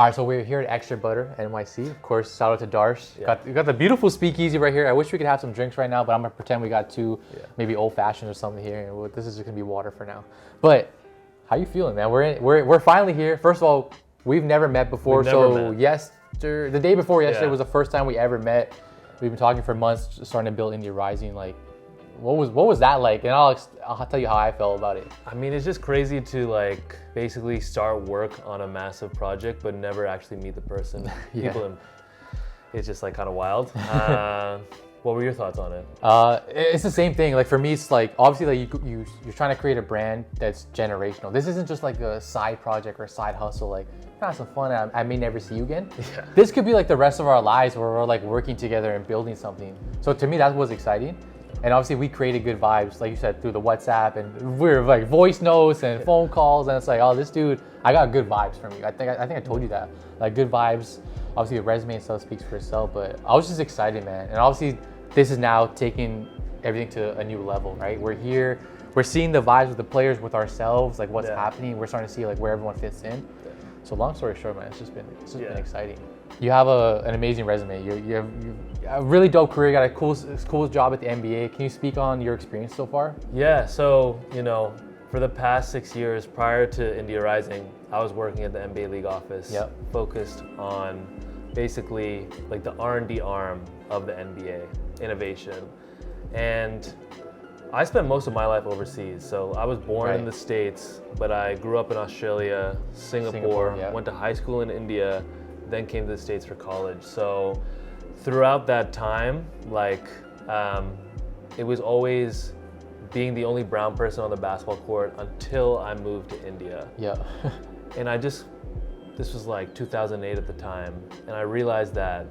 All right, so we're here at Extra Butter NYC. Of course, shout out to Darsh. We got the beautiful speakeasy right here. I wish we could have some drinks right now, but I'm gonna pretend we got two, maybe old fashioned or something here. This is just gonna be water for now. But how you feeling, man? We're finally here. First of all, we've never met before. The day before yesterday was the first time we ever met. We've been talking for months, starting to build India Rising. Like, what was that like? And I'll tell you how I felt about it. I mean, it's just crazy to like basically start work on a massive project, but never actually meet the person. It's just like kind of wild. What were your thoughts on it? It's the same thing. Like for me, it's like obviously like you're trying to create a brand that's generational. This isn't just like a side project or a side hustle. Like have some fun. I may never see you again. Yeah. This could be like the rest of our lives where we're like working together and building something. So to me, that was exciting. And obviously we created good vibes, like you said, through the WhatsApp, and we're like voice notes and phone calls, and it's like, oh, this dude, I got good vibes from you. I think I told you that, like good vibes. Obviously, the resume and stuff speaks for itself, but I was just excited, man. And obviously, this is now taking everything to a new level, right? We're here, we're seeing the vibes with the players, with ourselves, like what's happening. We're starting to see like where everyone fits in. So long story short, man, it's just been exciting. You have an amazing resume. You have a really dope career. You got a cool job at the NBA. Can you speak on your experience so far? Yeah, so, for the past 6 years prior to India Rising, I was working at the NBA League office, focused on basically like the R&D arm of the NBA, innovation. And I spent most of my life overseas. So I was born in the States, but I grew up in Australia, Singapore, went to high school in India, then came to the States for college. So throughout that time, like it was always being the only brown person on the basketball court until I moved to India. Yeah. And this was like 2008 at the time, and I realized that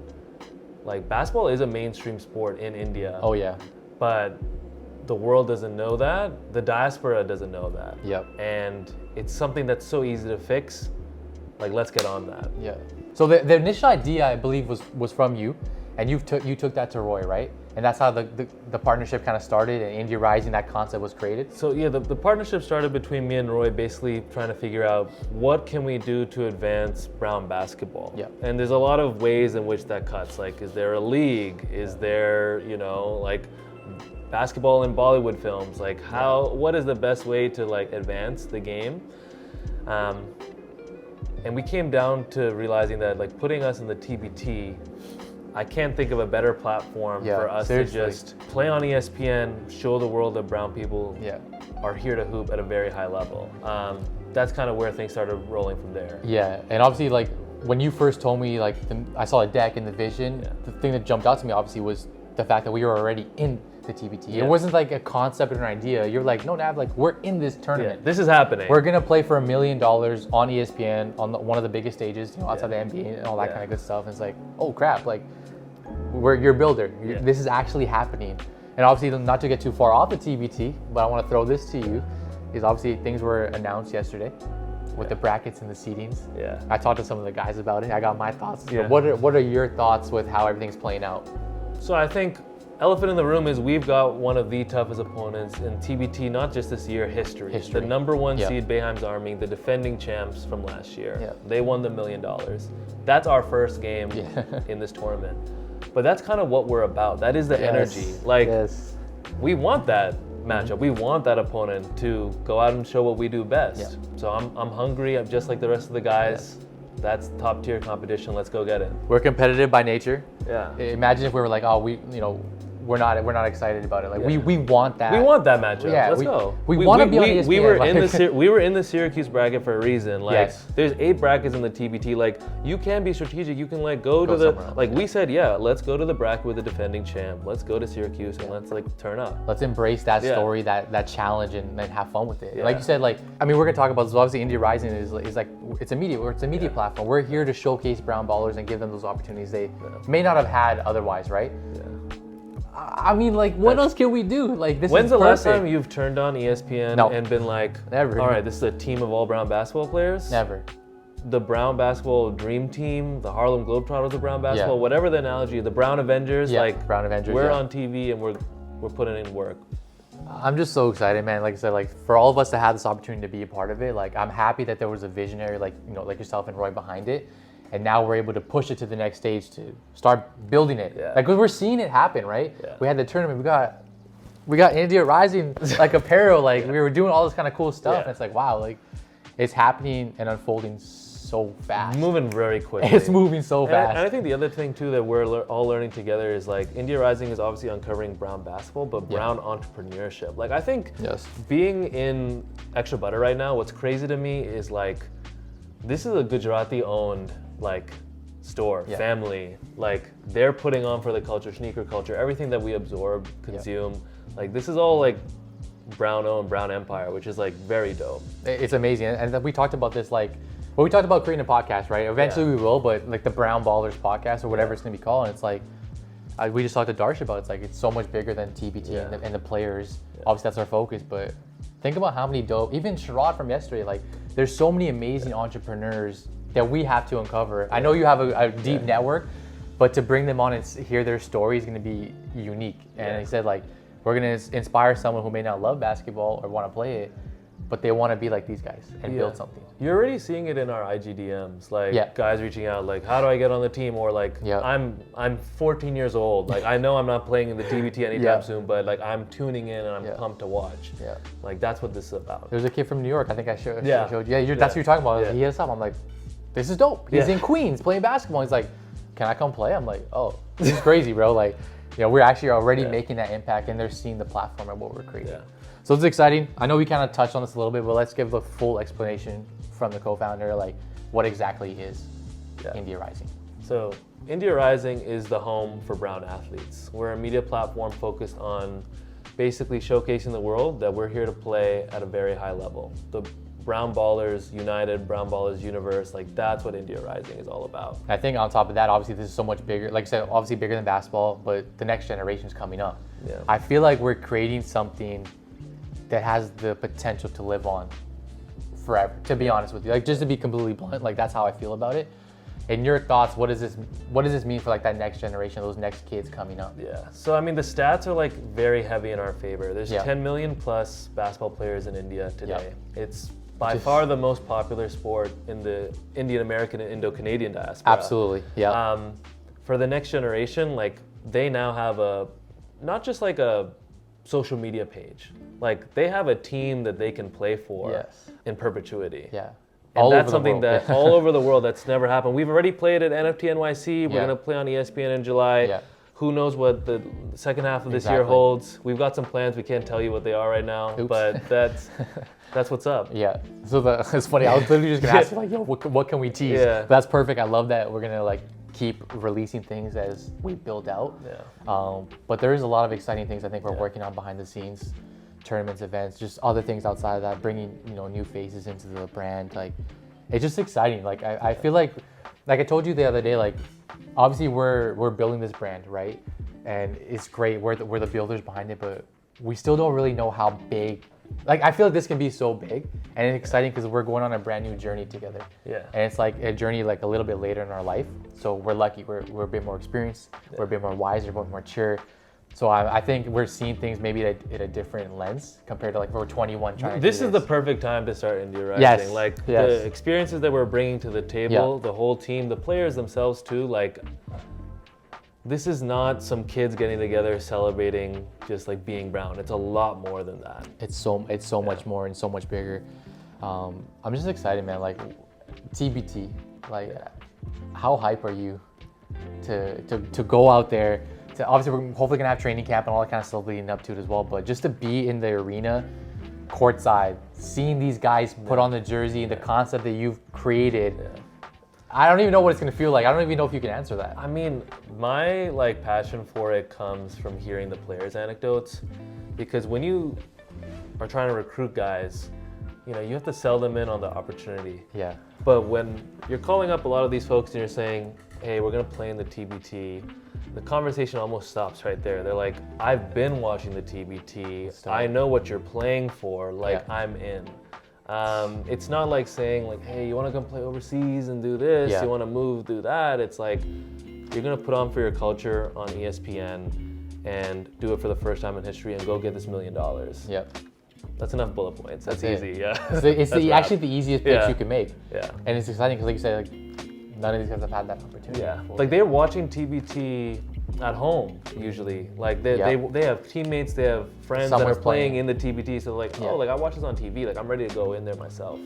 like basketball is a mainstream sport in India. Oh yeah. But the world doesn't know that. The diaspora doesn't know that. Yep. And it's something that's so easy to fix. Like, let's get on that. Yeah. So the initial idea, I believe, was from you, and you took that to Roy, right? And that's how the partnership kind of started, and India Rising, that concept was created. So yeah, the partnership started between me and Roy, basically trying to figure out what can we do to advance brown basketball. Yeah. And there's a lot of ways in which that cuts. Like, is there a league? Is there, like basketball in Bollywood films? Like what is the best way to like advance the game? And we came down to realizing that like putting us in the TBT, I can't think of a better platform for us to just play on ESPN, show the world that brown people are here to hoop at a very high level. That's kind of where things started rolling from there. Yeah, and obviously like when you first told me, like I saw a deck in the vision, the thing that jumped out to me obviously was the fact that we were already in the TBT. Yeah. It wasn't like a concept or an idea. You're like, no, Nav, like we're in this tournament. Yeah, this is happening. We're gonna play for $1 million on ESPN on one of the biggest stages, outside the NBA and all that kind of good stuff. And it's like, oh crap, like you're a builder. This is actually happening. And obviously, not to get too far off the TBT, but I want to throw this to you. Is obviously things were announced yesterday with the brackets and the seedings. Yeah. I talked to some of the guys about it. I got my thoughts. Yeah. What are your thoughts with how everything's playing out? So I think elephant in the room is we've got one of the toughest opponents in TBT, not just this year, history. The number one seed, Boeheim's Army, the defending champs from last year. Yeah. They won the $1 million. That's our first game in this tournament. But that's kind of what we're about. That is the energy. Like, we want that matchup. We want that opponent to go out and show what we do best. Yeah. So I'm hungry. I'm just like the rest of the guys. Yeah. That's top tier competition. Let's go get it. We're competitive by nature. Yeah. Imagine if we were like, oh, we're not excited about it. Like we want that. We want that matchup. Yeah, let's go. We want to be on ESPN. We were in the Syracuse bracket for a reason. Like there's 8 brackets in the TBT. Like you can be strategic. You can like go to the we said, let's go to the bracket with the defending champ. Let's go to Syracuse and let's like turn up. Let's embrace that story, that challenge, and have fun with it. Yeah. Like you said, like I mean, we're gonna talk about this. Obviously, India Rising is like it's a media platform. We're here to showcase brown ballers and give them those opportunities they may not have had otherwise, right? Yeah. I mean, like, what else can we do? Like, this. When's the last time you've turned on ESPN and been like, never. All right, this is a team of all brown basketball players? Never. The brown basketball dream team, the Harlem Globetrotters of brown basketball, whatever the analogy, the Brown Avengers, Brown Avengers. We're on TV and we're putting in work. I'm just so excited, man. Like I said, like for all of us to have this opportunity to be a part of it, like I'm happy that there was a visionary, like like yourself and Roy behind it. and now we're able to push it to the next stage to start building it. Yeah. Like, 'cause we're seeing it happen, right? Yeah. We had the tournament, we got India Rising like apparel, like we were doing all this kind of cool stuff, and it's like, wow, like it's happening and unfolding so fast. Moving very quickly. It's moving so fast. And I think the other thing too that we're all learning together is like India Rising is obviously uncovering brown basketball, but brown entrepreneurship. Like I think being in Extra Butter right now, what's crazy to me is like this is a Gujarati owned like store, family. Like they're putting on for the culture, sneaker culture, everything that we absorb, consume. Like this is all like brown owned, brown empire, which is like very dope. It's amazing. And we talked about this like, well, we talked about creating a podcast, right? Eventually we will, but like the Brown Ballers podcast or whatever it's gonna be called. And it's like, we just talked to Darsh about it. It's like, it's so much bigger than TBT and the players. Obviously that's our focus, but think about how many dope, even Sherrod from yesterday, like there's so many amazing entrepreneurs that we have to uncover. I know you have a deep network, but to bring them on and hear their story is gonna be unique. And he said like, we're gonna inspire someone who may not love basketball or wanna play it, but they want to be like these guys and build something. You're already seeing it in our IG DMs, like guys reaching out, like, how do I get on the team? Or like, I'm 14 years old. Like, I know I'm not playing in the TBT anytime soon, but like, I'm tuning in and I'm pumped to watch. Like, that's what this is about. There's a kid from New York. I think I showed you. That's what you're talking about. He hit us up. I'm like, this is dope. He's in Queens playing basketball. He's like, can I come play? I'm like, oh, this is crazy, bro. Like, we're actually already making that impact, and they're seeing the platform and what we're creating. So it's exciting. I know we kind of touched on this a little bit, but let's give the full explanation from the co-founder, like what exactly is India Rising. So India Rising is the home for brown athletes. We're a media platform focused on basically showcasing the world that we're here to play at a very high level. The Brown Ballers United, Brown Ballers Universe, like that's what India Rising is all about. I think on top of that, obviously this is so much bigger, like I said, obviously bigger than basketball, but the next generation is coming up. I feel like we're creating something that has the potential to live on forever, to be honest with you. Like, just to be completely blunt, like that's how I feel about it. In your thoughts, what does this mean for like that next generation, those next kids coming up? So I mean, the stats are like very heavy in our favor. There's 10 million plus basketball players in India today. It's by far the most popular sport in the Indian American and Indo-Canadian diaspora. Absolutely, for the next generation, like they now have not just like a social media page. Like they have a team that they can play for in perpetuity. And that's something that all over the world that's never happened. We've already played at NFT NYC. We're gonna play on ESPN in July. Who knows what the second half of this year holds? We've got some plans. We can't tell you what they are right now, but that's what's up. So it's funny. I was literally just gonna ask you like, yo, what can we tease? That's perfect. I love that. We're gonna like keep releasing things as we build out. But there is a lot of exciting things I think we're working on behind the scenes, tournaments, events, just other things outside of that, bringing new faces into the brand. Like it's just exciting. Like I feel like I told you the other day, like obviously we're building this brand, right? And it's great. We're the builders behind it, but we still don't really know how big. Like I feel like this can be so big and it's exciting because we're going on a brand new journey together. And it's like a journey like a little bit later in our life. So we're lucky. We're a bit more experienced. We're a bit more wiser, a bit more mature. So I think we're seeing things maybe in a different lens compared to like we're 21 trying to do this. This is the perfect time to start India Rising. Like the experiences that we're bringing to the table, the whole team, the players themselves too, like this is not some kids getting together celebrating just like being brown. It's a lot more than that. It's so much more and so much bigger. I'm just excited, man. Like TBT, like how hype are you to go out there? Obviously, we're hopefully gonna have training camp and all that kind of stuff leading up to it as well. But just to be in the arena, courtside, seeing these guys put on the jersey, the concept that you've created. I don't even know what it's gonna feel like. I don't even know if you can answer that. I mean, my like passion for it comes from hearing the players' anecdotes, because when you are trying to recruit guys, you have to sell them in on the opportunity. But when you're calling up a lot of these folks and you're saying, hey, we're gonna play in the TBT, the conversation almost stops right there. They're like, I've been watching the TBT. I know what you're playing for. Like, I'm in. It's not like saying like, hey, you want to come play overseas and do this? You want to move, do that? It's like, you're going to put on for your culture on ESPN and do it for the first time in history and go get this $1 million. That's enough bullet points. That's easy. It's actually the easiest pitch you can make. And it's exciting because like you said, like, None of these guys have had that opportunity. Yeah, before. like they're watching TBT at home usually. Like they have teammates, they have friends Someone's that are playing in the TBT. So like, oh, like I watch this on TV. Like I'm ready to go in there myself.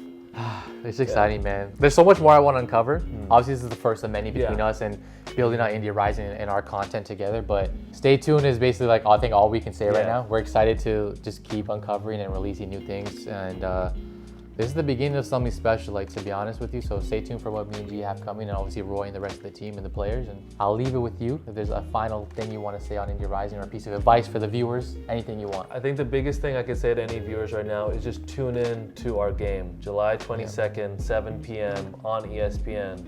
It's exciting, man. There's so much more I want to uncover. Obviously, this is the first of many between us and building out India Rising and our content together. But stay tuned is basically like I think all we can say right now. We're excited to just keep uncovering and releasing new things. And this is the beginning of something special, like to be honest with you. So stay tuned for what me and G have coming, and obviously Roy and the rest of the team and the players. And I'll leave it with you. If there's a final thing you want to say on India Rising or a piece of advice for the viewers, anything you want. I think the biggest thing I could say to any viewers right now is just tune in to our game, July 22nd, 7 p.m. on ESPN.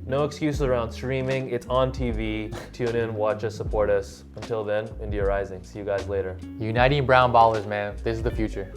No excuses around streaming. It's on TV. Tune in, watch us, support us. Until then, India Rising. See you guys later. Uniting brown ballers, man. This is the future.